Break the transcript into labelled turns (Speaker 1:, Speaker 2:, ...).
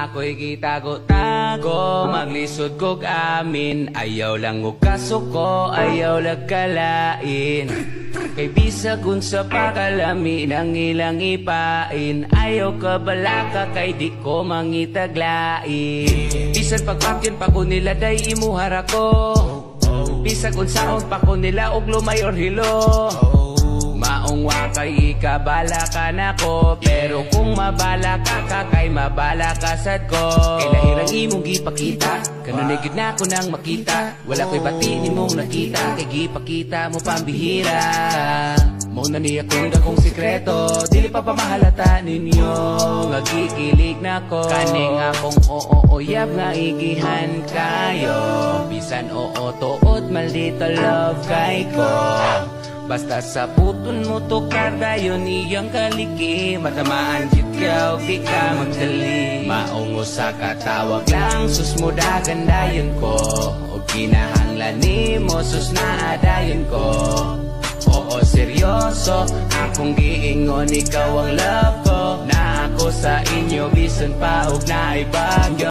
Speaker 1: ako'y gitago-tago, maglisod kog amin. Ayaw lang og kasuko, ayaw lang kalain. Kay bisag unsa pa kalami nang ilang ipain. Ayaw ka balaka kay di ko mangitaglain. Bisan pagpakyon pa ko nila day imuhara ko. Bisag unsaon pa ko nila og lumay or hilo. Maong wakay ikabala ka na ko. Pero kung mabala ka kay mabala ka sad ko. Kay lahirang imong gipakita, kanunay gid na ko nang makita. Wala ko'y bati ni mong nakita, kay gipakita mo pambihira. Mo na niya kung dakong sikreto, dili pa pamahalata ninyo. Nagikilig na ko, kaning akong oo-oyab nga igihan kayo. Bisan oo tuot maldito love kay ko. Basta sa puton mo to kardayon iyang kaliki. Matamaan jit ka o di ka magdali. Maungo sa katawag lang sus mo dagandayon ko. O kinahanglan ni mo sus na adayon ko. Oo seryoso akong giingon ikaw ang love ko. Na ako sa inyo bisan pa og naibagyo.